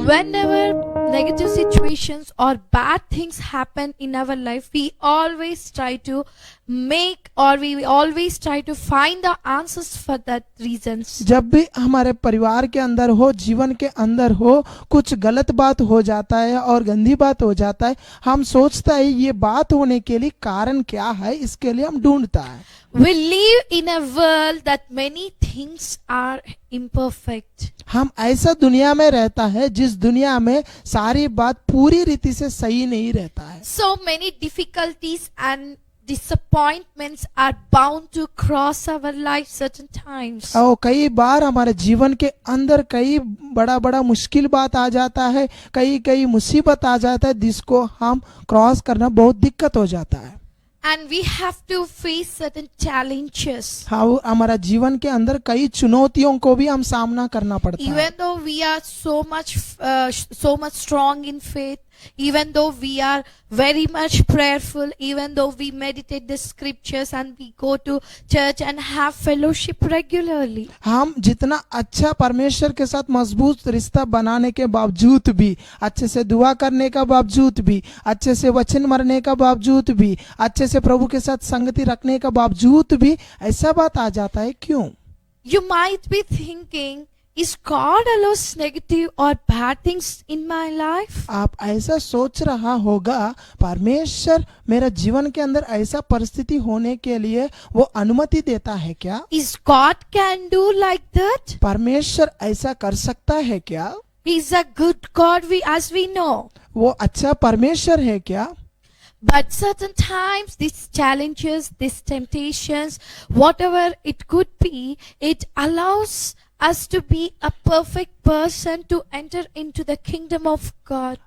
Whenever negative situations or bad things happen in our life, we always try to find the answers for that reasons. जब भी हमारे परिवार के अंदर हो, जीवन के अंदर हो, कुछ गलत बात हो जाता है और गंदी बात हो जाता है, हम सोचता है ये बात होने के लिए कारण क्या है, इसके लिए हम ढूंढता है. We live in a world that many things are imperfect. हम ऐसा दुनिया में रहता है जिस दुनिया में सारी बात पूरी रीति से सही नहीं रहता है. So many difficulties and disappointments are bound to cross our life certain times. और कई बार हमारे जीवन के अंदर कई बड़ा मुश्किल बात आ जाता है, कई मुसीबत आ जाता है जिसको हम क्रॉस करना बहुत दिक्कत हो जाता है. And we have to face certain challenges. हाँ, हमारा जीवन के अंदर कई चुनौतियों को भी हम सामना करना पड़ता है. Even though we are so much strong in faith, even though we are very much prayerful, even though we meditate the scriptures and we go to church and have fellowship regularly. हम जितना अच्छा परमेश्वर के साथ मजबूत रिश्ता बनाने के बावजूद भी, अच्छे से दुआ करने का बावजूद भी, अच्छे से वचन मरने का बावजूद भी, अच्छे से प्रभु के साथ संगति रखने का बावजूद भी ऐसा बात आ जाता है. क्यों? You might be thinking, is God allows negative or bad things in my life? आप ऐसा सोच रहा होगा, परमेश्वर मेरा जीवन के अंदर ऐसा परिस्थिति होने के लिए वो अनुमति देता है क्या? Is God can do like that? परमेश्वर ऐसा कर सकता है क्या? He's a good God, as we know. वो अच्छा परमेश्वर है क्या? But certain times these challenges, these temptations, whatever it could be, it allows us to be a perfect person to enter into the kingdom of God.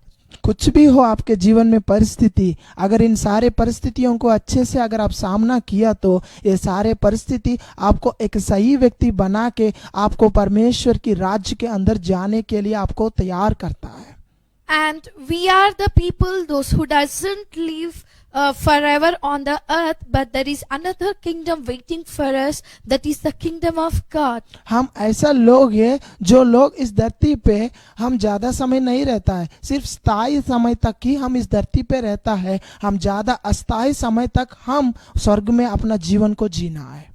कुछ भी हो आपके जीवन में परिस्थिति, अगर इन सारे परिस्थितियों को अच्छे से अगर आप सामना किया तो ये सारे परिस्थिति आपको एक सही व्यक्ति बना के आपको परमेश्वर की राज्य के अंदर जाने के लिए आपको तैयार करता है. And we are the people, those who doesn't live forever on the earth, but there is another kingdom waiting for us, that is the kingdom of God. हम ऐसा लोग हैं जो लोग इस धरती पे हम ज्यादा समय नहीं रहता है, सिर्फ स्थायी समय तक ही हम इस धरती पे रहता है. हम ज्यादा अस्थायी समय तक हम स्वर्ग में अपना जीवन को जीना है.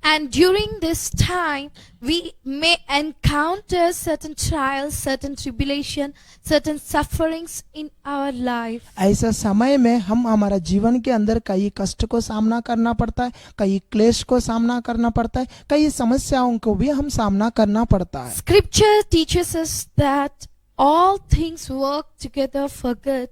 And during this time, we may encounter certain trials, certain tribulation, certain sufferings in our life. ऐसा समय में हम हमारा जीवन के अंदर कई कष्ट को सामना करना पड़ता है, कई क्लेश को सामना करना पड़ता है, कई समस्याओं को भी हम सामना करना पड़ता है. Scripture teaches us that all things work together for good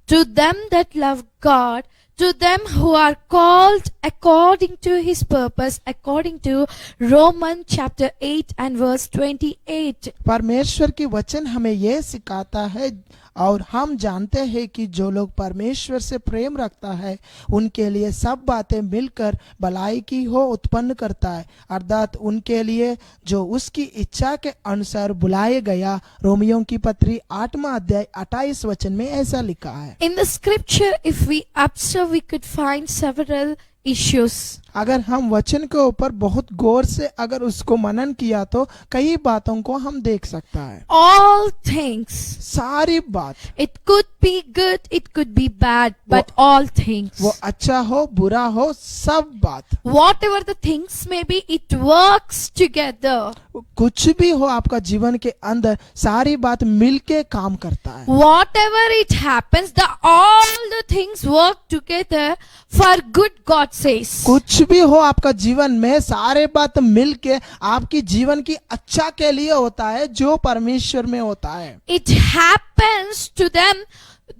to them that love God, to them who are called according to his purpose, according to Romans chapter 8 and verse 28. परमेश्वर की वचन हमें यह सिखाता है और हम जानते हैं कि जो लोग परमेश्वर से प्रेम रखता है उनके लिए सब बातें मिलकर भलाई की हो उत्पन्न करता है, अर्थात उनके लिए जो उसकी इच्छा के अनुसार बुलाए गया. रोमियों की पत्री 8वां अध्याय 28 वचन में ऐसा लिखा है. In the scripture, if we observe, we could find several issues. अगर हम वचन के ऊपर बहुत गौर से अगर उसको मनन किया तो कई बातों को हम देख सकता है. All things. सारी बात. It could be good, it could be bad, but all things. वो अच्छा हो बुरा हो सब बात. Whatever the things may be, it works together. कुछ भी हो आपका जीवन के अंदर सारी बात मिलके काम करता है. Whatever it happens, all the things work together for good, God says. कुछ भी हो आपका जीवन में सारे बात मिलके आपकी जीवन की अच्छा के लिए होता है जो परमेश्वर में होता है. It happens to them,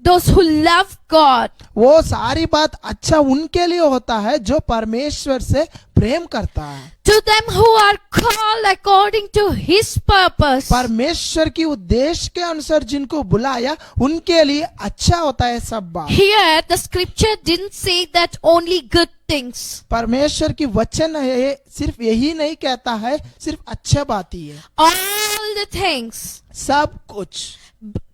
those who love God. वो सारी बात अच्छा उनके लिए होता है जो परमेश्वर से प्रेम करता है. To them who are called according to his purpose. परमेश्वर की उद्देश्य के अनुसार जिनको बुलाया उनके लिए अच्छा होता है सब बात. Here the scripture didn't say that only good things. परमेश्वर की वचन है सिर्फ यही नहीं कहता है सिर्फ अच्छा बात ही है. All the things. सब कुछ.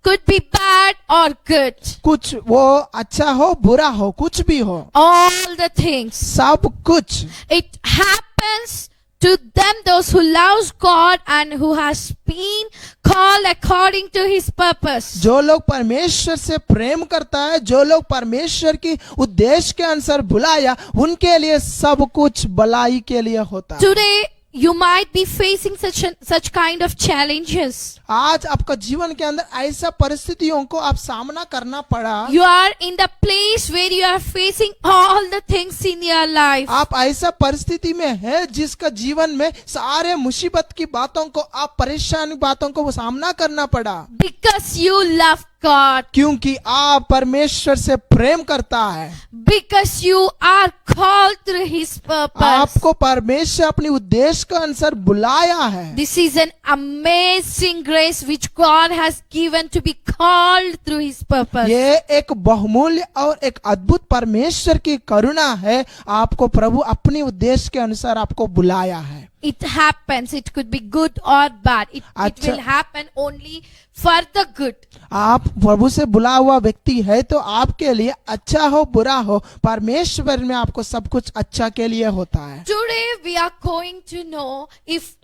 Could be bad or good. कुछ वो अच्छा हो बुरा हो कुछ भी हो. All the things. सब कुछ. It happens to them those who loves God and who has been called according to his purpose. जो लोग परमेश्वर से प्रेम करता है, जो लोग परमेश्वर की उद्देश्य के अनुसार बुलाया, उनके लिए सब कुछ भलाई के लिए होता है। Today you might be facing such kind of challenges. आज आपका जीवन के अंदर ऐसा परिस्थितियों को आप सामना करना पड़ा। You are in the place where you are facing all the things in your life. आप ऐसा परिस्थिति में है जिसका जीवन में सारे मुसीबत की बातों को, आप परेशानी बातों को सामना करना पड़ा, Because you love God. क्योंकि आप परमेश्वर से प्रेम करता है। Because you are called through his purpose. आपको परमेश्वर अपनी उद्देश्य के अनुसार बुलाया है। This is an amazing grace which God has given to be called through his purpose. ये एक बहुमूल्य और एक अद्भुत परमेश्वर की करुणा है। आपको प्रभु अपनी उद्देश्य के अनुसार आपको बुलाया है। It happens. It could be good or bad. It अच्छा। will happen only for the good. आप प्रभु से बुला हुआ व्यक्ति है तो आपके लिए अच्छा हो बुरा हो, परमेश्वर में आपको सब कुछ अच्छा के लिए होता है। Today we are going to know if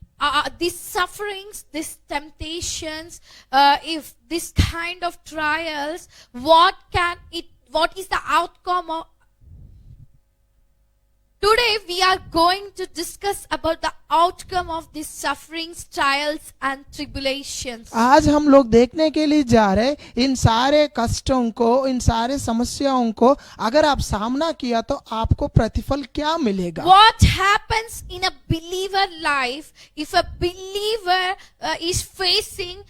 these sufferings, these temptations, if this kind of trials, what is the outcome of. Today we are going to discuss about the outcome of these sufferings, trials and tribulations. आज हम लोग देखने के लिए जा रहे इन सारे कष्टों को, इन सारे समस्याओं को अगर आप सामना किया तो आपको प्रतिफल क्या मिलेगा। What happens in a believer life if a believer is facing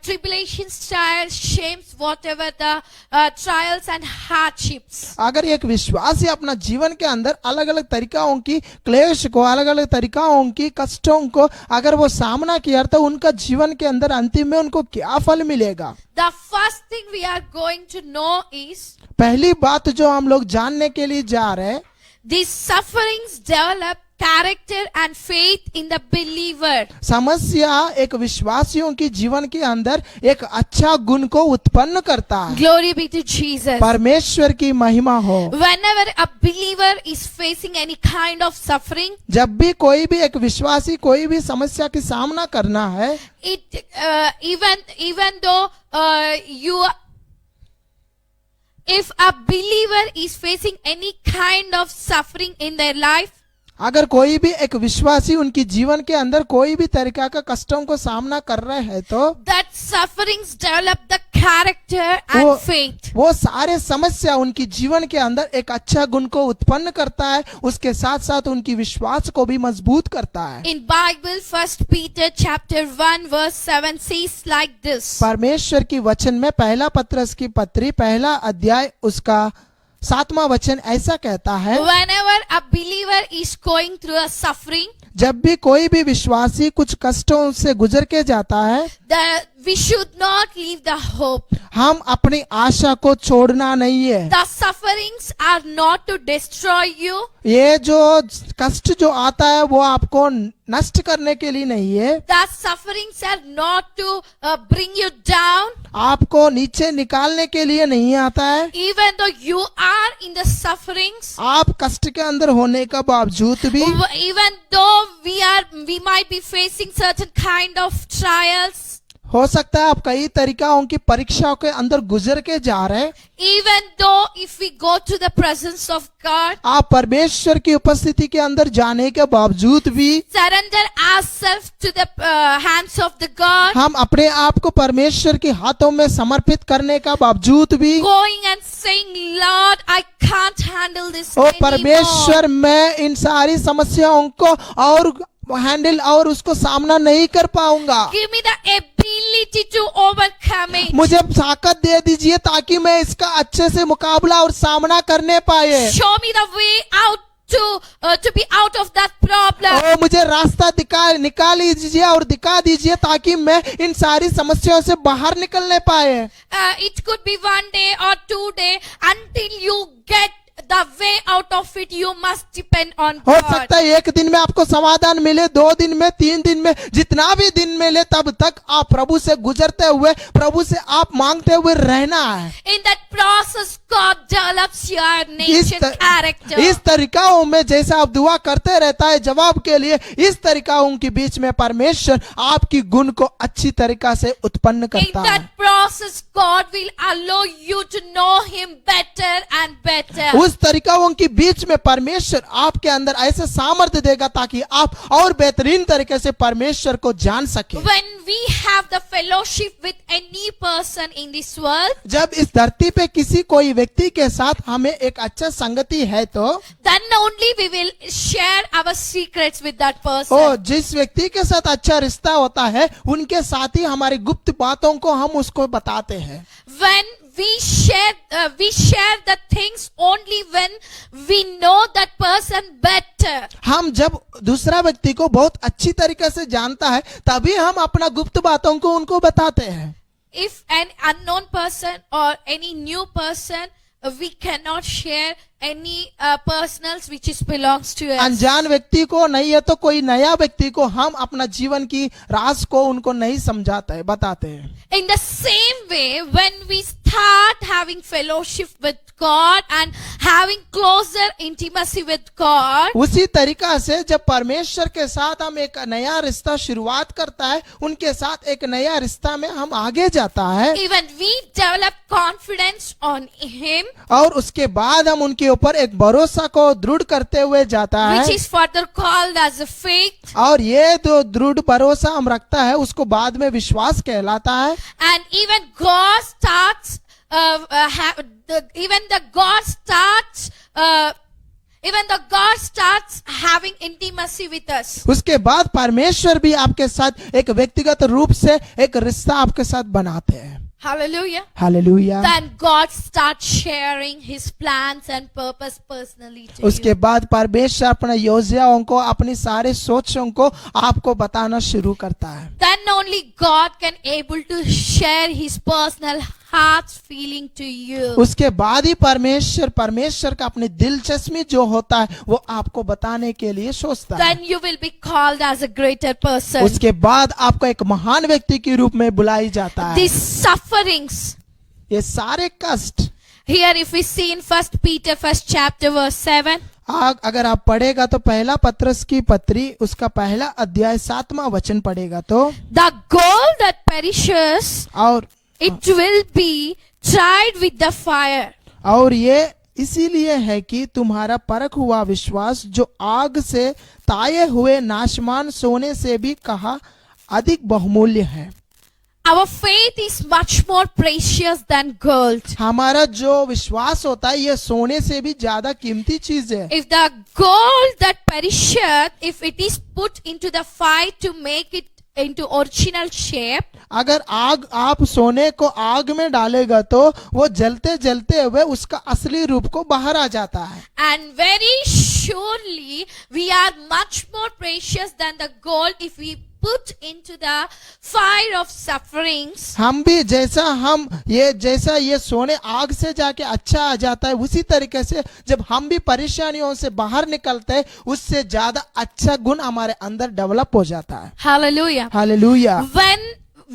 tribulations, trials, shames, whatever the trials and hardships. अगर एक विश्वासी अपना जीवन के अंदर अलग अलग तरीकाओं की क्लेश को, अलग अलग तरीकाओं की कष्टों को अगर वो सामना किया तो उनका जीवन के अंदर अंतिम में उनको क्या फल मिलेगा। The first thing we are going to know is पहली बात जो हम लोग जानने के लिए जा रहे हैं, these sufferings develop character and faith in the believer. समस्या एक विश्वासियों की जीवन के अंदर एक अच्छा गुण को उत्पन्न करता है। Glory be to Jesus. परमेश्वर की महिमा हो। Whenever a believer is facing any kind of suffering, जब भी कोई भी एक विश्वासी कोई भी समस्या की सामना करना है, even though if a believer is facing any kind of suffering in their life, अगर कोई भी एक विश्वासी उनकी जीवन के अंदर कोई भी तरीका का कष्टों को सामना कर रहे हैं तो that sufferings develop the character and faith. वो सारे समस्या उनकी जीवन के अंदर एक अच्छा गुण को उत्पन्न करता है, उसके साथ साथ उनकी विश्वास को भी मजबूत करता है। In Bible, 1 Peter chapter 1 verse 7 says like this. परमेश्वर की वचन में पहला पत्रस की पत्री पहला अध्याय उसका 7वां वचन ऐसा कहता है, Whenever a believer is going through a suffering, जब भी कोई भी विश्वासी कुछ कष्टों से गुजर के जाता है, we should not leave the hope. हम अपनी आशा को छोड़ना नहीं है। The sufferings are not to destroy you. ये जो कष्ट जो आता है वो आपको नष्ट करने के लिए नहीं है। The sufferings are not to bring you down. आपको नीचे निकालने के लिए नहीं आता है। Even though you are in the sufferings, आप कष्ट के अंदर होने का बावजूद भी, even though we might be facing certain kind of trials, हो सकता है आप कई तरीकाओं की परीक्षाओं के अंदर गुजर के जा रहे हैं, even though if we go to the presence of God, आप परमेश्वर की उपस्थिति के अंदर जाने के बावजूद भी surrender ourselves to the hands of the God, हम अपने आप को परमेश्वर के हाथों में समर्पित करने का बावजूद भी, going and saying, Lord, I can't handle this O anymore. परमेश्वर मैं इन सारी समस्याओं को और हैंडल और उसको सामना नहीं कर पाऊंगा, Give me the ability to overcome it. मुझे ताकत दे दीजिए ताकि मैं इसका अच्छे से मुकाबला और सामना करने पाए। Show me the way out to be out of that problem. ओ मुझे रास्ता निकाल दीजिए और दिखा दीजिए ताकि मैं इन सारी समस्याओं से बाहर निकलने पाए। It could be 1 day or 2 days until you get the way out of it, you must depend on हो God. सकता है एक दिन में आपको समाधान मिले, 2 दिन में, 3 दिन में, जितना भी दिन मिले तब तक आप प्रभु से गुजरते हुए, प्रभु से आप मांगते हुए रहना है। In that process, God develops your इस nature character. इस तरीकाओं में जैसा आप दुआ करते रहता है जवाब के लिए, इस तरीकाओं के बीच में परमेश्वर आपकी गुण को अच्छी तरीका से उत्पन्न In करता है। that process, God will allow you to know Him better and better. उस तरीकाओं के बीच में परमेश्वर आपके अंदर ऐसे सामर्थ्य देगा ताकि आप और बेहतरीन तरीके से परमेश्वर को जान सके। When we have the fellowship with any person in this world, जब इस धरती पे किसी कोई व्यक्ति के साथ हमें एक अच्छा संगति है तो then only we will share our secrets with that person. ओ जिस व्यक्ति के साथ अच्छा रिश्ता होता है उनके साथ ही हमारी गुप्त बातों को हम उसको बताते हैं। When we share the things only when we know that person better. हम जब दूसरा व्यक्ति को बहुत अच्छी तरीके से जानता है तभी हम अपना गुप्त बातों को उनको बताते हैं। If an unknown person or any new person, we cannot share any personals which is belongs to us. अनजान व्यक्ति को नहीं है तो कोई नया व्यक्ति को हम अपना जीवन की राज को उनको नहीं समझाते हैं, बताते हैं। In the same way, when we start having fellowship with God and having closer intimacy with God, उसी तरीका से जब परमेश्वर के साथ हम एक नया रिश्ता शुरुआत करता है, उनके साथ एक नया रिश्ता में हम आगे जाता है even we develop confidence on Him, और उसके बाद हम उनके ऊपर एक भरोसा को दृढ़ करते हुए जाता है, which is further called as a faith. और ये जो दृढ़ भरोसा हम रखता है उसको बाद में विश्वास कहलाता है। And even God starts, even the God starts having intimacy with us. उसके बाद परमेश्वर भी आपके साथ एक व्यक्तिगत रूप से एक रिश्ता आपके साथ बनाते हैं। Hallelujah. Hallelujah. Then God starts sharing His plans and purpose personally to उसके you. बाद परमेश्वर अपने योजनाओं को, अपनी सारे सोचों को आपको बताना शुरू करता है। Then only God can able to share His personal heart's feeling to you. उसके बाद ही परमेश्वर का अपनी दिलचस्पी जो होता है वो आपको बताने के लिए सोचता है। Then you will be called as a greater person. उसके बाद आपको एक महान व्यक्ति के रूप में बुलाई जाता है। These sufferings. ये सारे कष्ट Here if we see in 1 Peter 1st chapter verse 7. अगर आप पढ़ेगा तो पहला पत्रस की पत्री उसका पहला अध्याय 7वां वचन पढ़ेगा तो The gold that perishes, और it will be tried with the fire. और ये इसीलिए है कि तुम्हारा परख हुआ विश्वास जो आग से ताये हुए नाशमान सोने से भी कहा अधिक बहुमूल्य है। Our faith is much more precious than gold. हमारा जो विश्वास होता है ये सोने से भी ज्यादा कीमती चीज है। If the gold that perisheth, if it is put into the fire to make it into original shape, अगर आप सोने को आग में डालेगा तो वो जलते जलते हुए उसका असली रूप को बाहर आ जाता है। and very surely we are much more precious than the gold if we put into the fire of sufferings. हम भी जैसा ये सोने आग से जाके अच्छा आ जाता है उसी तरीके से जब हम भी परेशानियों से बाहर निकलते हैं उससे ज्यादा अच्छा गुण हमारे अंदर डेवलप हो जाता है। Hallelujah. Hallelujah.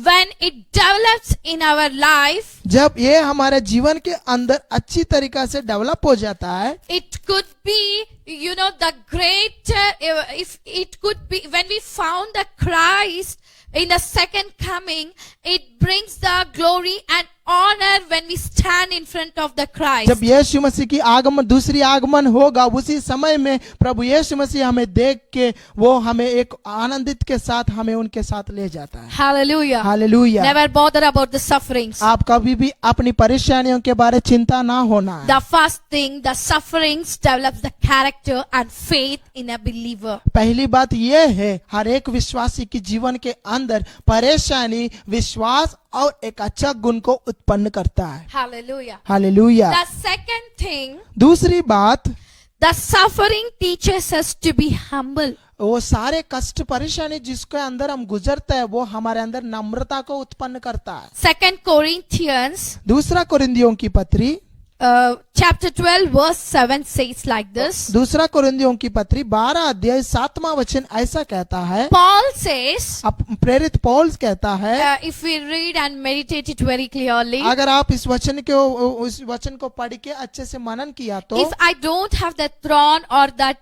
When it develops in our life, जब ये हमारे जीवन के अंदर अच्छी तरीका से डेवलप हो जाता है, it could be, the greater, if it could be when we found the Christ in the second coming, it brings the glory and honor when we stand in front of the Christ. जब यीशु मसीह की दूसरी आगमन होगा उसी समय में प्रभु यीशु मसीह हमें देख के वो हमें एक आनंदित के साथ हमें उनके साथ ले जाता है। Hallelujah. Hallelujah. Never bother about the sufferings. आप कभी भी अपनी परेशानियों के बारे चिंता ना होना है। The first thing, the sufferings develops the character and faith in a believer. पहली बात ये है हर एक विश्वासी के जीवन के अंदर परेशानी विश्वास और एक अच्छा गुण को उत्पन्न करता है। Hallelujah. Hallelujah. The second thing, दूसरी बात, the suffering teaches us to be humble. वो सारे कष्ट परेशानी जिसके अंदर हम गुजरते हैं वो हमारे अंदर नम्रता को उत्पन्न करता है। 2 Corinthians दूसरा कोरिन्थियों की पत्री chapter 12 verse 7 says like this. दूसरा कुरिन्थियों की पत्री 12 अध्याय 7वां वचन ऐसा कहता है, Paul says, प्रेरित पौल कहता है, if we read and meditate it very clearly, अगर आप इस वचन को पढ़ के अच्छे से मनन किया तो, if I don't have that thorn or that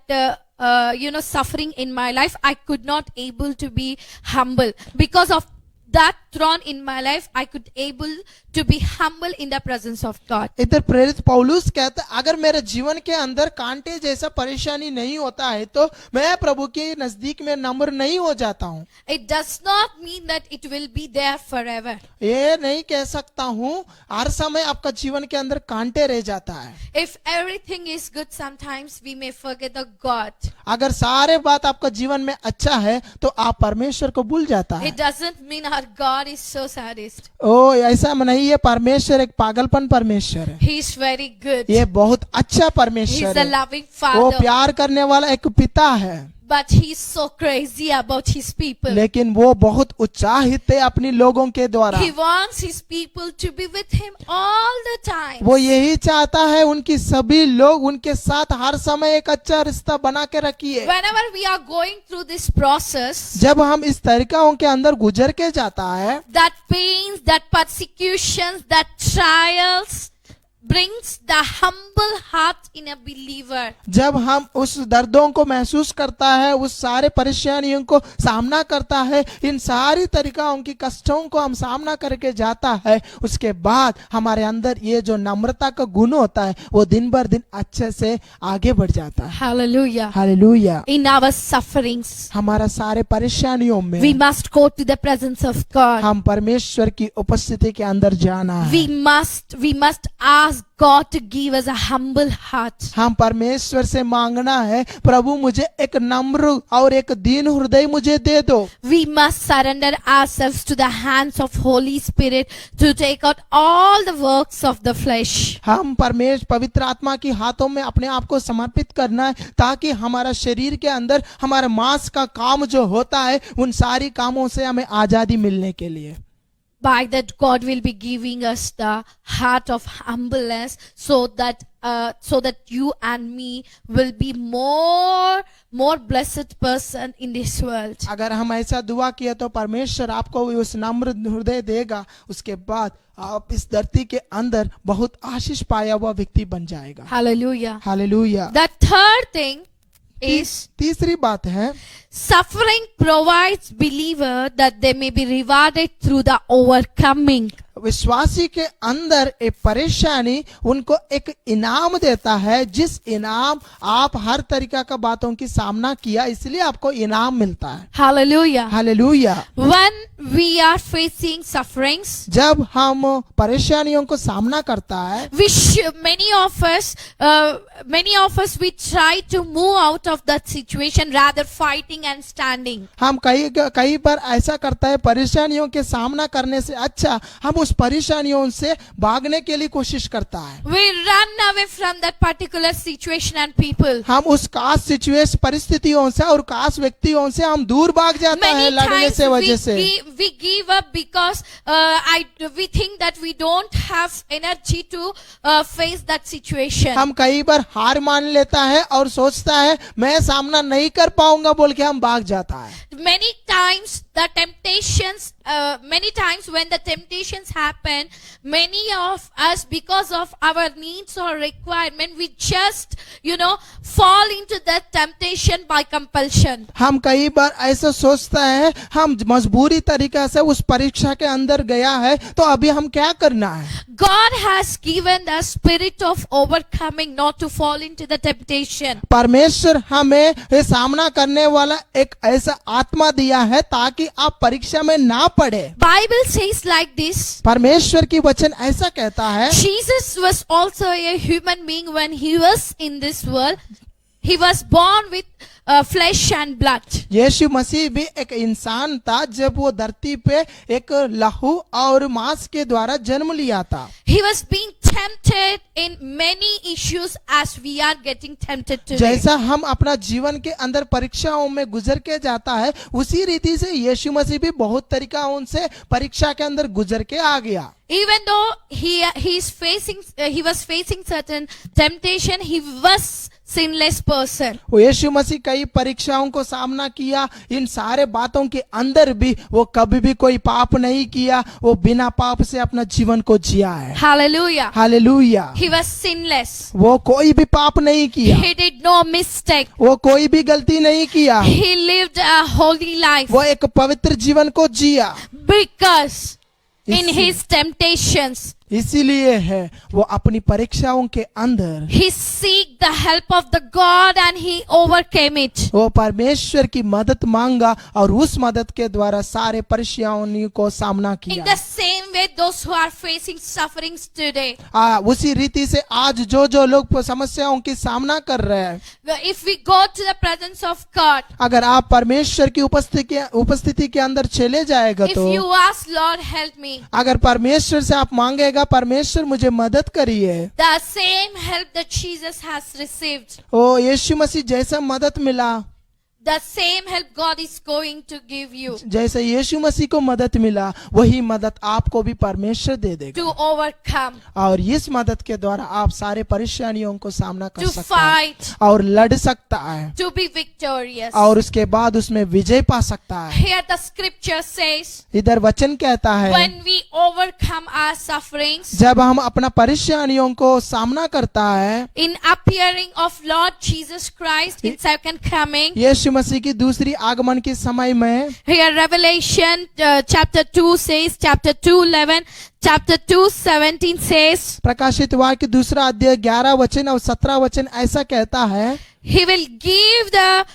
suffering in my life, I could not able to be humble. Because of that thorn in my life, I could able to be humble in the presence of God. इधर प्रेरित पौलुस कहता है, अगर मेरे जीवन के अंदर कांटे जैसा परेशानी नहीं होता है तो मैं प्रभु के नजदीक में नम्र नहीं हो जाता हूँ। It does not mean that it will be there forever. ये नहीं कह सकता हूँ हर समय आपका जीवन के अंदर कांटे रह जाता है। If everything is good, sometimes we may forget the God. अगर सारे बात आपका जीवन में अच्छा है तो आप परमेश्वर को भूल जाता है। It doesn't mean our God is so sadist. ओ ऐसा नहीं, ये परमेश्वर एक पागलपन परमेश्वर है। He is very good. ये बहुत अच्छा He is परमेश्वर a है। loving वो Father. प्यार करने वाला एक पिता है, But he is so crazy about his people. लेकिन वो बहुत उत्साहित है अपनी लोगों के द्वारा। He wants his people to be with him all the time. वो यही चाहता है उनकी सभी लोग उनके साथ हर समय एक अच्छा रिश्ता बना के रखिए। Whenever we are going through this process, जब हम इस तरीकाओं के अंदर गुजर के जाता है, that pains, that persecutions, that trials brings the humble heart in a believer. जब हम उस दर्दों को महसूस करता है, उस सारे परेशानियों को सामना करता है, इन सारी तरीकाओं की कष्टों को हम सामना करके जाता है, उसके बाद हमारे अंदर ये जो नम्रता का गुण होता है वो दिन भर दिन अच्छे से आगे बढ़ जाता है। Hallelujah. Hallelujah. In our sufferings, हमारा सारे परेशानियों में we must go to the presence of God. हम परमेश्वर की उपस्थिति के अंदर जाना है। We must ask God to give us a humble heart. हम परमेश्वर से मांगना है, प्रभु मुझे एक नम्र और एक दीन हृदय मुझे दे दो। We must surrender ourselves to the hands of Holy Spirit to take out all the works of the flesh. हम पवित्र आत्मा की हाथों में अपने आप को समर्पित करना है, ताकि हमारा शरीर के अंदर हमारे मांस का काम जो होता है उन सारी कामों से हमें आजादी मिलने के लिए। By that, God will be giving us the heart of humbleness, so that you and me will be more blessed person in this world. अगर हम ऐसा दुआ किया तो परमेश्वर आपको उस नम्र हृदय देगा, उसके बाद आप इस धरती के अंदर बहुत आशीष पाया हुआ व्यक्ति बन जाएगा। Hallelujah. Hallelujah. The third thing is तीसरी बात है, suffering provides believer that they may be rewarded through the overcoming. विश्वासी के अंदर एक परेशानी उनको एक इनाम देता है, जिस इनाम आप हर तरीका का बातों की सामना किया इसलिए आपको इनाम मिलता है। Hallelujah. Hallelujah. When we are facing sufferings, जब हम परेशानियों को सामना करता है, many of us we try to move out of that situation rather fighting and standing. हम कई बार ऐसा करता है, परेशानियों के सामना करने से अच्छा हम उस परेशानियों से भागने के लिए कोशिश करता है। We run away from that particular situation and people. हम उस खास सिचुएशन परिस्थितियों से और खास व्यक्तियों से हम दूर भाग जाता है Many लड़ने times से वजह से। we give up because we think that we don't have energy to face that situation. हम कई बार हार मान लेता है और सोचता है मैं सामना नहीं कर पाऊंगा बोल के हम भाग जाता है। Many times when the temptations happen, many of us, because of our needs or requirement, we just fall into that temptation by compulsion. हम कई बार ऐसा सोचता है, हम मजबूरी तरीका से उस परीक्षा के अंदर गया है तो अभी हम क्या करना है। God has given the spirit of overcoming, not to fall into the temptation. परमेश्वर हमें ये सामना करने वाला एक ऐसा आत्मा दिया है ताकि आप परीक्षा में ना पड़े। Bible says like this. परमेश्वर की वचन ऐसा कहता है, Jesus was also a human being when he was in this world. He was born with flesh and blood. यीशु मसीह भी एक इंसान था जब वो धरती पे एक लहू और मांस के द्वारा जन्म लिया था। He was being tempted in many issues as we are getting tempted today. जैसा हम अपना जीवन के अंदर परीक्षाओं में गुजर के जाता है, उसी रीति से यीशु मसीह भी बहुत तरीकाओं से परीक्षा के अंदर गुजर के आ गया। even though he was facing certain temptation, he was sinless person. वो यीशु मसीह कई परीक्षाओं को सामना किया, इन सारे बातों के अंदर भी वो कभी भी कोई पाप नहीं किया, वो बिना पाप से अपना जीवन को जिया है। Hallelujah. Hallelujah. He was sinless. वो कोई भी पाप नहीं किया, He did no mistake. वो कोई भी गलती नहीं किया, He lived a holy life वो एक पवित्र जीवन को जिया। because in इसी- his temptations, इसीलिए है वो अपनी परीक्षाओं के अंदर he seek the help of the God and he overcame it. वो परमेश्वर की मदद मांगा और उस मदद के द्वारा सारे परेशानियों को सामना In किया। the same way, those who are facing sufferings today, उसी रीति से आज जो लोग समस्याओं की सामना कर रहे हैं, if we go to the presence of God, अगर आप परमेश्वर की उपस्थिति के अंदर चले जाएगा if तो you ask, Lord, help me, अगर परमेश्वर से आप मांगेगा परमेश्वर मुझे मदद करिए, the same help that Jesus has received, ओ यीशु मसीह जैसा मदद मिला, the same help God is going to give you जैसे यीशु मसीह को मदद मिला, वही मदद आपको भी परमेश्वर दे देगा। to overcome, और इस मदद के द्वारा आप सारे परेशानियों को सामना कर to सकता है fight, और लड़ सकता है to be victorious. और उसके बाद उसमें विजय पा सकता है। Here the scripture says, इधर वचन कहता है when we overcome our sufferings, जब हम अपना परेशानियों को सामना करता है, in appearing of Lord Jesus Christ in second coming, यीशु मसीह की दूसरी आगमन के समय में, here Revelation chapter 2 says, chapter 2:11, chapter 2:17 says, प्रकाशित वाक्य दूसरा अध्याय 11 वचन और 17 वचन ऐसा कहता है, he will give the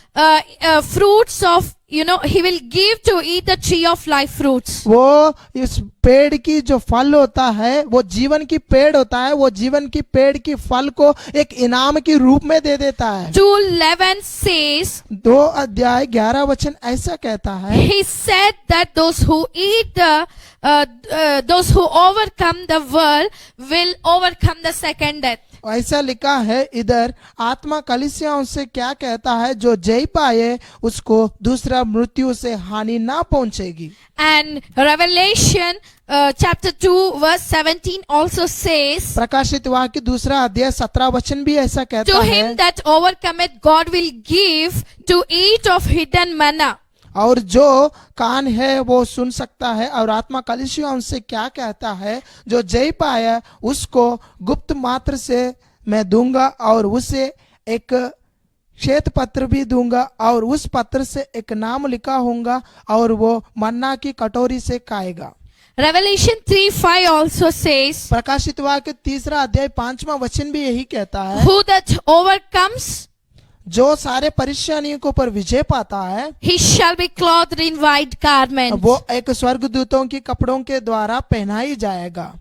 fruits of, he will give to eat the tree of life fruits. वो इस पेड़ की जो फल होता है, वो जीवन की पेड़ होता है, वो जीवन की पेड़ की फल को एक इनाम के रूप में दे देता है। 2:11 says, 2 अध्याय 11 वचन ऐसा कहता है, he said that those who eat those who overcome the world will overcome the second death. ऐसा लिखा है इधर, आत्मा कलीसियाओं से क्या कहता है, जो जय पाए उसको दूसरा मृत्यु से हानि ना पहुंचेगी। And Revelation chapter 2 verse 17 also says, प्रकाशित वाक्य दूसरा अध्याय 17 वचन भी ऐसा कहता to है, him that overcometh God will give to eat of hidden manna. और जो कान है वो सुन सकता है। और आत्मा कलीसियाओं से क्या कहता है, जो जय पाया उसको गुप्त मात्र से मैं दूंगा और उसे एक श्वेत पत्र भी दूंगा और उस पत्र से एक नाम लिखा होगा और वो मन्ना की कटोरी से खाएगा। Revelation 3:5 also says, प्रकाशित वाक्य तीसरा अध्याय 5वां वचन भी यही कहता है, who that overcomes, जो सारे परेशानियों के ऊपर विजय पाता है, he shall be clothed in white garments. वो एक स्वर्गदूतों के कपड़ों के द्वारा पहनाई जाएगा।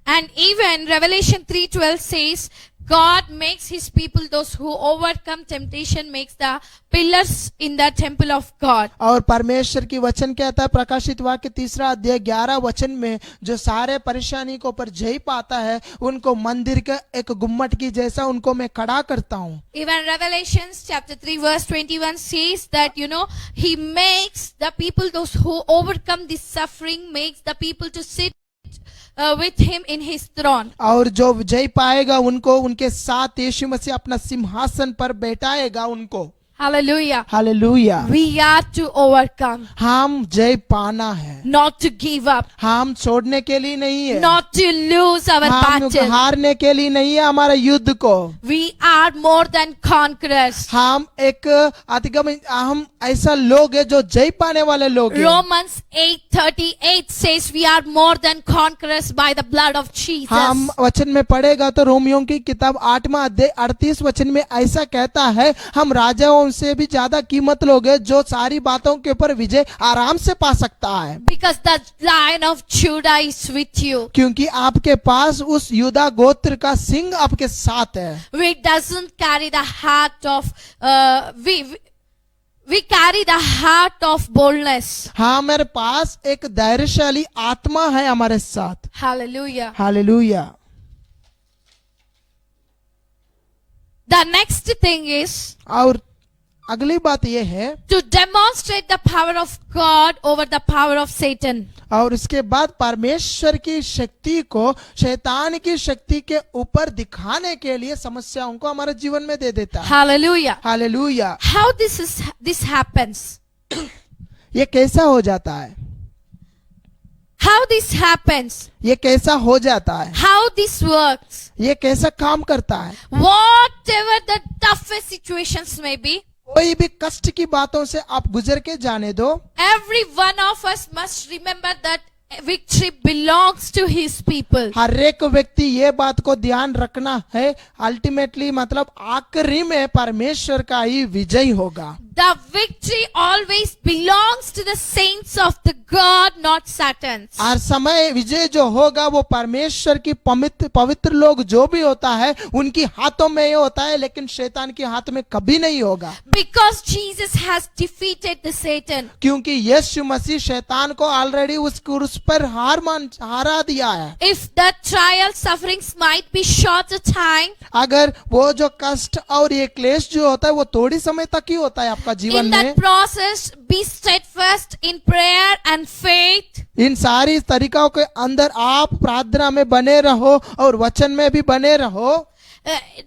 And even Revelation 3:12 says, God makes his people, those who overcome temptation, makes the pillars in the temple of God. और परमेश्वर की वचन कहता है, प्रकाशित वाक्य तीसरा अध्याय 11 वचन में, जो सारे परेशानी को ऊपर जय पाता है उनको मंदिर के एक गुम्मट की जैसा उनको मैं खड़ा करता हूँ। Even Revelations chapter 3 verse 21 says that, he makes the people, those who overcome this suffering, makes the people to sit with him in his throne. और जो जय पाएगा उनको उनके साथ यीशु मसीह अपना सिंहासन पर बैठाएगा उनको। Hallelujah. Hallelujah. We are to overcome, हम जय पाना है, not to give up, हम छोड़ने के लिए नहीं है, not to lose our हम battle. हारने के लिए नहीं है हमारा युद्ध को। We are more than conquerors. हम एक हम ऐसा लोग है जो जय पाने वाले लोग हैं। Romans 8:38 says we are more than conquerors by the blood of Jesus. हम वचन में पढ़ेगा तो रोमियों की किताब 8वां अध्याय 38 वचन में ऐसा कहता है, हम राजाओं से भी ज्यादा कीमत लोग हैं जो सारी बातों के ऊपर विजय आराम से पा सकता है। Because the Lion of Judah is with you. क्योंकि आपके पास उस यूदा गोत्र का सिंह आपके साथ है। We doesn't carry the heart of we carry the heart of boldness. हाँ, मेरे पास एक धैर्यशाली आत्मा है हमारे साथ। Hallelujah. Hallelujah. The next thing is और अगली बात यह है, to demonstrate the power of God over the power of Satan. और इसके बाद परमेश्वर की शक्ति को शैतान की शक्ति के ऊपर दिखाने के लिए समस्याओं को हमारे जीवन में दे देता है। Hallelujah. Hallelujah. How this happens? ये कैसा हो जाता है? How this happens? ये कैसा हो जाता है? How this works? ये कैसा काम करता है? Whatever the toughest situations may be, कोई भी कष्ट की बातों से आप गुजर के जाने दो, every one of us must remember that victory belongs to his people. हर एक व्यक्ति ये बात को ध्यान रखना है, अल्टीमेटली मतलब आखिरी में परमेश्वर का ही विजय होगा। The victory always belongs to the saints of the God, not Satan's. हर समय विजय जो होगा वो परमेश्वर की पवित्र लोग जो भी होता है उनकी हाथों में ये होता है, लेकिन शैतान के हाथ में कभी नहीं होगा। Because Jesus has defeated the Satan. क्योंकि यीशु मसीह शैतान को ऑलरेडी उस क्रूस पर हरा दिया है। If the trial sufferings might be short a time, अगर वो जो कष्ट और ये क्लेश जो होता है वो थोड़ी समय तक ही होता है आपका जीवन in में, that process, be steadfast in prayer and faith. इन सारी तरीकों के अंदर आप प्रार्थना में बने रहो और वचन में भी बने रहो।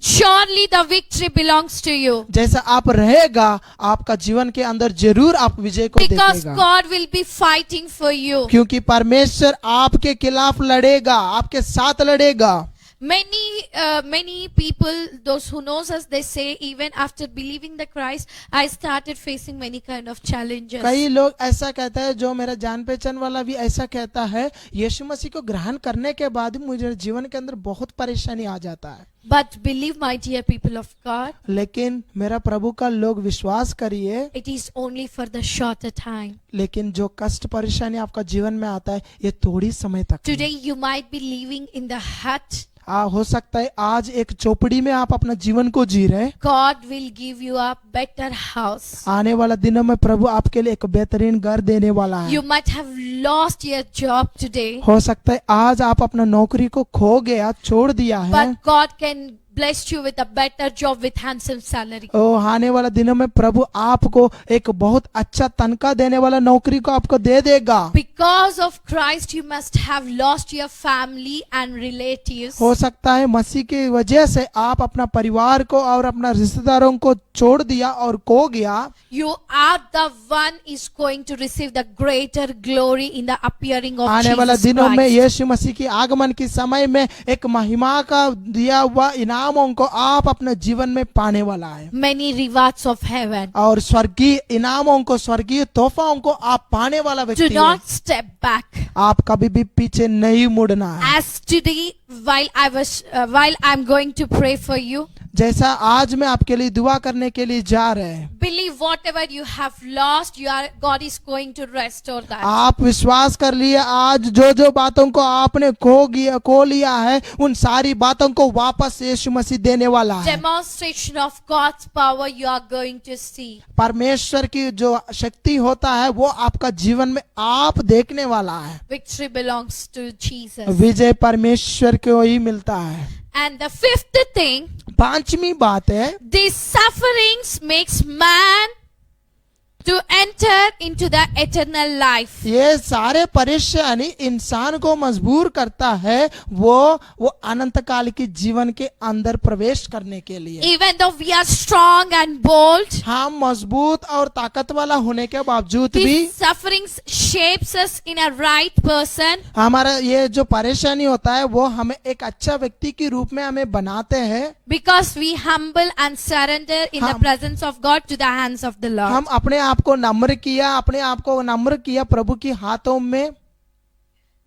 Surely the victory belongs to you. जैसा आप रहेगा आपका जीवन के अंदर जरूर आप विजय को Because देखेगा, God will be fighting for you. क्योंकि परमेश्वर आपके खिलाफ लड़ेगा, आपके साथ लड़ेगा। Many people, those who knows us, they say even after believing the Christ, I started facing many kind of challenges. कई लोग ऐसा कहता है, जो मेरा जान पहचान वाला भी ऐसा कहता है, यीशु मसीह को ग्रहण करने के बाद मुझे जीवन के अंदर बहुत परेशानी आ जाता है। But believe, my dear people of God, लेकिन मेरा प्रभु का लोग विश्वास करिए, it is only for the shorter time. लेकिन जो कष्ट परेशानी आपका जीवन में आता है ये थोड़ी समय तक है। Today you might be living in the hut. हो सकता है आज एक चौपड़ी में आप अपना जीवन को जी रहे, God will give you a better house. आने वाला दिनों में प्रभु आपके लिए एक बेहतरीन घर देने वाला है। You might have lost your job today, हो सकता है आज आप अपना नौकरी को खो गया, छोड़ दिया है, but God can bless you with a better job with handsome salary. आने वाला दिनों में प्रभु आपको एक बहुत अच्छा तनख्वाह देने वाला नौकरी को आपको दे देगा। Because of Christ, you must have lost your family and relatives. हो सकता है मसीह की वजह से आप अपना परिवार को और अपना रिश्तेदारों को छोड़ दिया और खो गया। You are the one is going to receive the greater glory in the appearing of आने वाला Jesus दिनों में Christ. यीशु मसीह की आगमन के समय में एक महिमा का दिया हुआ इनामों को आप अपने जीवन में पाने वाला है, Many rewards of heaven. और स्वर्गीय इनामों को, स्वर्गीय तोहफाओं को आप पाने वाला Do व्यक्ति है। not step back. आप कभी भी पीछे नहीं मुड़ना है। As today, while I'm going to pray for you, जैसा आज मैं आपके लिए दुआ करने के लिए जा रहे हैं, believe whatever you have lost, God is going to restore that. आप विश्वास कर लिए, आज जो जो बातों को आपने खो लिया है उन सारी बातों को वापस यीशु मसीह देने वाला है। Demonstration of God's power you are going to see. परमेश्वर की जो शक्ति होता है वो आपका जीवन में आप देखने वाला है। Victory belongs to Jesus. विजय परमेश्वर को ही मिलता है। And the fifth thing, पांचवी बात है, these sufferings makes man to enter into the eternal life. ये सारे परेशानी इंसान को मजबूर करता है वो अनंत काल की जीवन के अंदर प्रवेश करने के लिए। Even though we are strong and bold, हम मजबूत और ताकत वाला होने के बावजूद भी these sufferings shapes us in a right person. हमारा ये जो परेशानी होता है वो हमें एक अच्छा व्यक्ति के रूप में हमें बनाते हैं, Because we humble and surrender in the हम- presence of God to the hands of the Lord. हम अपने आप को नम्र किया प्रभु के हाथों में,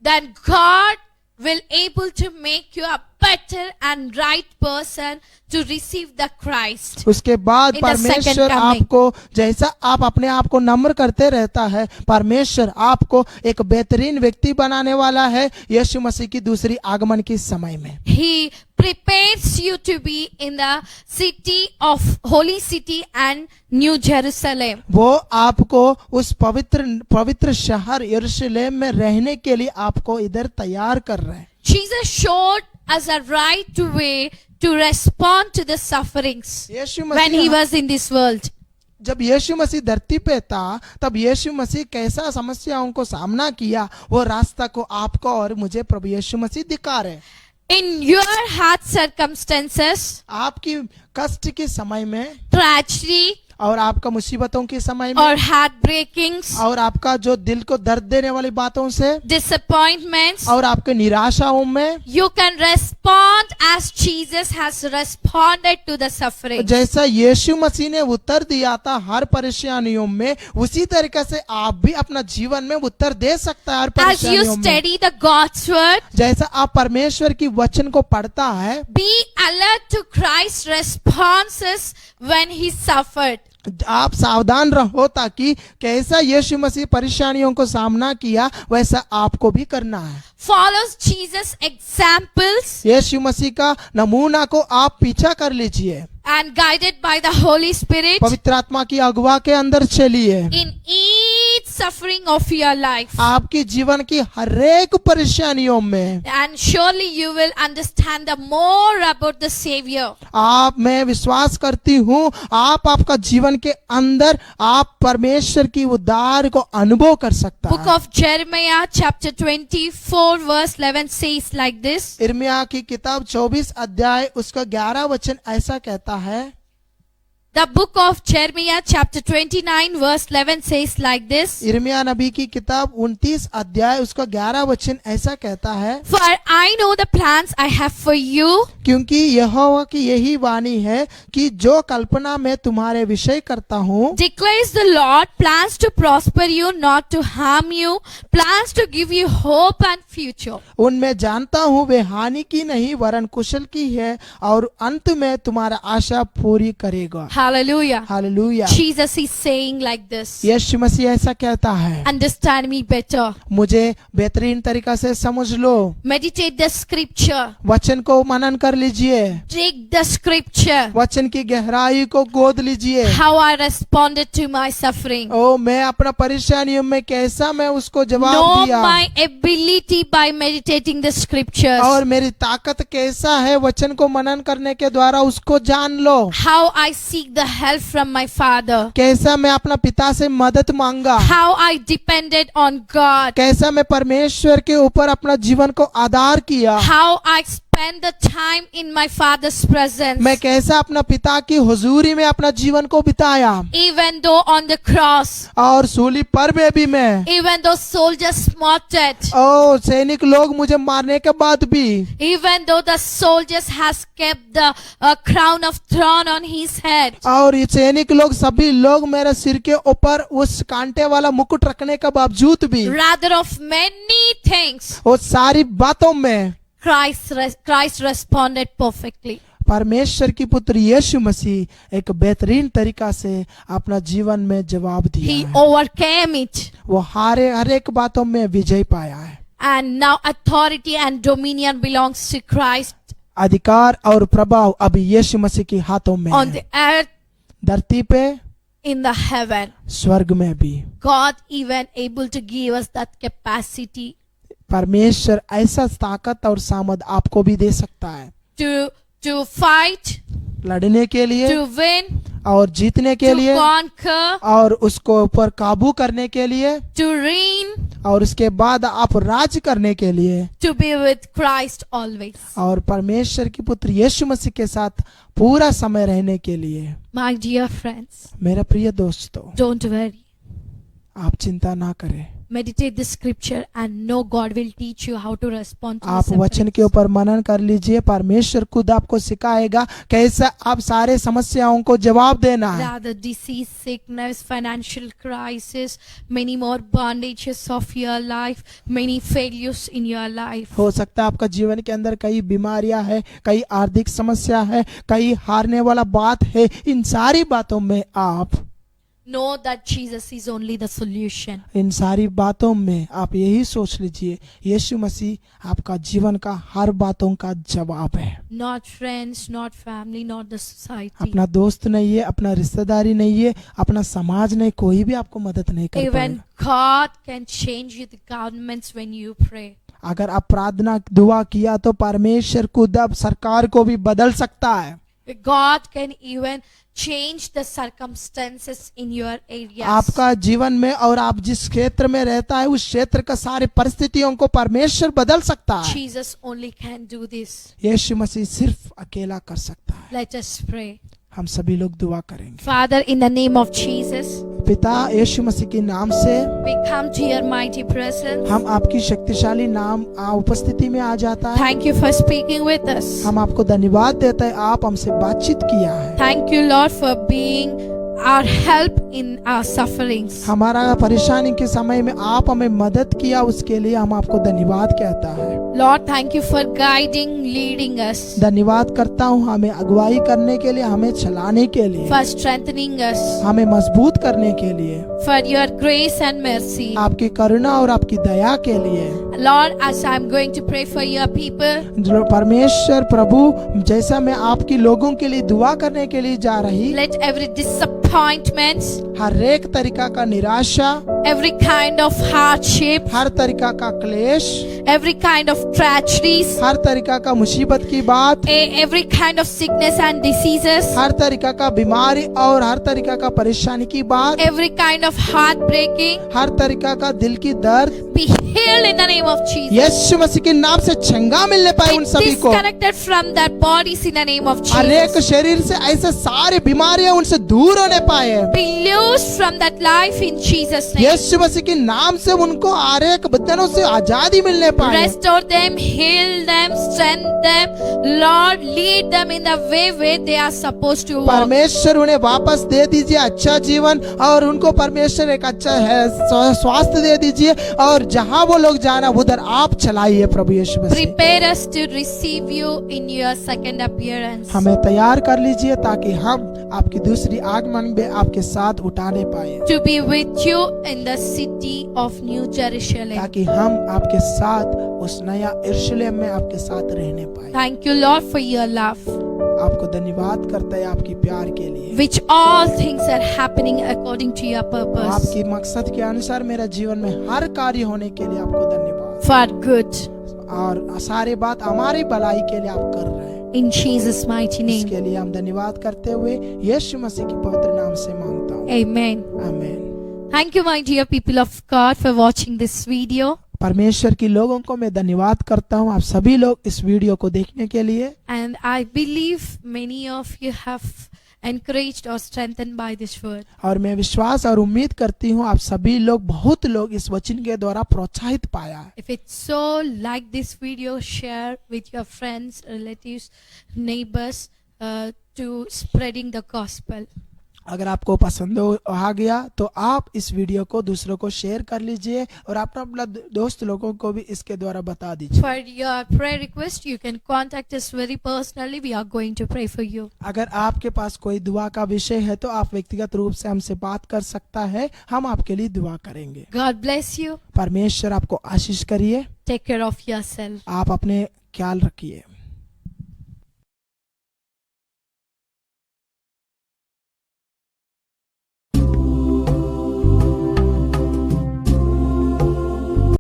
Then God will able to make you a better and right person to receive the Christ. उसके बाद In the second परमेश्वर coming. आपको, जैसा आप अपने आप को नम्र करते रहता है, परमेश्वर आपको एक बेहतरीन व्यक्ति बनाने वाला है यीशु मसीह की दूसरी आगमन के समय में। He prepares you to be in the city of holy city and New Jerusalem. वो आपको उस पवित्र शहर यरूशलेम में रहने के लिए आपको इधर तैयार कर रहे हैं। Jesus showed us a right way to respond to the sufferings Yeshu when he Masih was in this world. जब यीशु मसीह धरती पे था तब यीशु मसीह कैसा समस्याओं को सामना किया, वो रास्ता को आपको और मुझे प्रभु यीशु मसीह दिखा रहे। In your hard circumstances, आपकी कष्ट के समय में tragedy, और आपका मुसीबतों के समय में or heartbreakings, और आपका जो दिल को दर्द देने वाली बातों से disappointments, और आपके निराशाओं में, you can respond as Jesus has responded to the suffering. जैसा यीशु मसीह ने उत्तर दिया था हर परेशानियों में, उसी तरीके से आप भी अपना जीवन में उत्तर दे सकता है हर As you परेशानियों में। study the God's word, जैसा आप परमेश्वर की वचन को पढ़ता है, be alert to Christ's responses when he suffered. आप सावधान रहो ताकि कैसा यीशु मसीह परेशानियों को सामना किया वैसा आपको भी करना है। Follows Jesus' examples यीशु मसीह का नमूना को आप पीछा कर लीजिए, and guided by the Holy Spirit पवित्र आत्मा की अगुवा के अंदर चलिए। in each suffering of your life. आपकी जीवन की हरेक परेशानियों में And surely you will understand the more about the Savior. मैं विश्वास करती हूँ आप आपका जीवन के अंदर आप परमेश्वर की उद्धार को अनुभव कर सकता Book है। of Jeremiah chapter 24 verse 11 says like this. इर्मिया की किताब 24 अध्याय उसका 11 वचन ऐसा कहता है। The book of Jeremiah chapter 29 verse 11 says like this. इर्मिया नबी की किताब 29 अध्याय उसका 11 वचन ऐसा कहता है, For I know the plans I have for you, क्योंकि यहोवा की यही वाणी है कि जो कल्पना मैं तुम्हारे विषय करता हूँ, declares the Lord, plans to prosper you, not to harm you, plans to give you hope and future. उनमें जानता हूँ वे हानि की नहीं वरन कुशल की है और अंत में तुम्हारा आशा पूरी करेगा। Hallelujah. Hallelujah. Jesus is saying like this. यीशु मसीह ऐसा कहता है, Understand me better. मुझे बेहतरीन तरीका से समझ लो, Meditate the scripture. वचन को मनन कर लीजिए, Take the scripture. वचन की गहराई को गोद लीजिए। How I responded to my suffering. ओ मैं अपना परेशानियों में कैसा मैं उसको जवाब Know दिया, my ability by meditating the scriptures. और मेरी ताकत कैसा है वचन को मनन करने के द्वारा उसको जान लो। How I seek the help from my Father. कैसा मैं अपना पिता से मदद मांगा, How I depended on God. कैसा मैं परमेश्वर के ऊपर अपना जीवन को आधार किया, How I spend the time in my Father's presence. मैं कैसा अपना पिता की हुजूरी में अपना जीवन को बिताया, Even though on the cross, और सूली पर में भी मैं, even though soldiers smote it, ओ सैनिक लोग मुझे मारने के बाद भी, even though the soldiers has kept the crown of thorn on his head, और ये सैनिक लोग सभी लोग मेरे सिर के ऊपर उस कांटे वाला मुकुट रखने के बावजूद भी, rather of many things, वो सारी बातों में Christ responded perfectly. परमेश्वर की पुत्र यीशु मसीह एक बेहतरीन तरीका से अपना जीवन में जवाब दिया He है। overcame it. वो हर एक बातों में विजय पाया है। And now authority and dominion belongs to Christ अधिकार और प्रभाव अभी यीशु मसीह के हाथों में on है, the earth, धरती पे, in the heaven. स्वर्ग में भी। God even able to give us that capacity परमेश्वर ऐसा ताकत और सामर्थ आपको भी दे सकता है to fight, लड़ने के लिए to win, और जीतने के to लिए conquer, और उसको ऊपर काबू करने के लिए to reign, और उसके बाद आप राज करने के लिए to be with Christ always. और परमेश्वर की पुत्र यीशु मसीह के साथ पूरा समय रहने के लिए। My dear friends, मेरा प्रिय दोस्तों, don't worry. आप चिंता ना करें, Meditate the scripture and know God will teach you how to respond to the आप वचन sufferings. के ऊपर मनन कर लीजिए, परमेश्वर खुद आपको सिखाएगा कैसे आप सारे समस्याओं को जवाब देना है। Rather disease, sickness, financial crisis, many more bondages of your life, many failures in your life. हो सकता है आपका जीवन के अंदर कई बीमारियां है, कई आर्थिक समस्या है, कई हारने वाला बात है, इन सारी बातों में आप Know that Jesus is only the solution. इन सारी बातों में आप यही सोच लीजिए यीशु मसीह आपका जीवन का हर बातों का जवाब है। Not friends, not family, not the society. अपना दोस्त नहीं है, अपना रिश्तेदारी नहीं है, अपना समाज नहीं, कोई भी आपको मदद नहीं कर Even पाएगा। God can change you the governments when you pray. अगर आप प्रार्थना दुआ किया तो परमेश्वर खुद अब सरकार को भी बदल सकता है। God can even change the circumstances in your areas. आपका जीवन में और आप जिस क्षेत्र में रहता है उस क्षेत्र का सारे परिस्थितियों को परमेश्वर बदल सकता है। Jesus only can do this. यीशु मसीह सिर्फ अकेला कर सकता है। Let us pray. हम सभी लोग दुआ करेंगे। Father, in the name of Jesus, पिता यीशु मसीह के नाम से we come to your mighty presence. हम आपकी शक्तिशाली नाम उपस्थिति में आ जाता है। Thank you for speaking with us. हम आपको धन्यवाद देते हैं, आप हमसे बातचीत किया है। Thank you, Lord, for being our help in our sufferings. हमारा परेशानी के समय में आप हमें मदद किया, उसके लिए हम आपको धन्यवाद कहता है। Lord, thank you for guiding, leading us, धन्यवाद करता हूँ हमें अगुवाई करने के लिए, हमें चलाने के लिए, for strengthening us, हमें मजबूत करने के लिए, for your grace and mercy. आपकी करुणा और आपकी दया के लिए। Lord, as I'm going to pray for your people, जो परमेश्वर प्रभु, जैसा मैं आपकी लोगों के लिए दुआ करने के लिए जा रही, let every disappointment, हर एक तरीका का निराशा, every kind of hardship, हर तरीका का क्लेश, every kind of tragedies, हर तरीका का मुसीबत की बात, every kind of sickness and diseases, हर तरीका का बीमारी और हर तरीका का परेशानी की बात, every kind of heartbreaking, हर तरीका का दिल की दर्द be healed in the name of Jesus. यीशु मसीह के नाम से चंगा मिलने पाए उन Be सभी को। disconnected from their bodies in the name of हर एक Jesus. शरीर से ऐसे सारी बीमारियां उनसे दूर होने पाए। Be loosed from that life in Jesus' name. यीशु मसीह के नाम से उनको हर एक बंधनों से आजादी मिलने पाए। Restore them, heal them, strengthen them. Lord, lead them in the way they are supposed to walk. परमेश्वर उन्हें वापस दे दीजिए अच्छा जीवन, और उनको परमेश्वर एक अच्छा है स्वास्थ्य दे दीजिए, और जहां वो लोग जाना उधर आप चलाइए प्रभु यीशु मसीह। Prepare us to receive you in your second appearance. हमें तैयार कर लीजिए ताकि हम आपकी दूसरी आगमन में आपके साथ उठाने पाए, To be with you in the city of New Jerusalem. ताकि हम आपके साथ उस नया यरूशलेम में आपके साथ रहने पाए। Thank you, Lord, for your love, आपको धन्यवाद करते हैं आपकी प्यार के लिए। which all things are happening according to your purpose, आपकी मकसद के अनुसार मेरा जीवन में हर कार्य होने के लिए आपको धन्यवाद, for good. और सारी बात हमारी भलाई के लिए आप कर रहे हैं। In Jesus' mighty name. इसके लिए हम धन्यवाद करते हुए यीशु मसीह की पवित्र नाम से मांगता हूँ, Amen. आमीन। Thank you, my dear people of God, for watching this video. परमेश्वर की लोगों को मैं धन्यवाद करता हूँ आप सभी लोग इस वीडियो को देखने के लिए, And I believe many of you have encouraged or strengthened by this word. और मैं विश्वास और उम्मीद करती हूँ आप सभी लोग, बहुत लोग इस वचन के द्वारा प्रोत्साहित पाया है। If it's so, like this video, share with your friends, relatives, neighbors, to spreading the gospel. अगर आपको पसंद आ गया तो आप इस वीडियो को दूसरों को शेयर कर लीजिए, और अपना दोस्त लोगों को भी इसके द्वारा बता दीजिए। For your prayer request, you can contact us very personally. We are going to pray for you. अगर आपके पास कोई दुआ का विषय है तो आप व्यक्तिगत रूप से हमसे बात कर सकता है, हम आपके लिए दुआ करेंगे। God bless you. परमेश्वर आपको आशीष करिए। Take care of yourself. आप अपने ख्याल रखिए।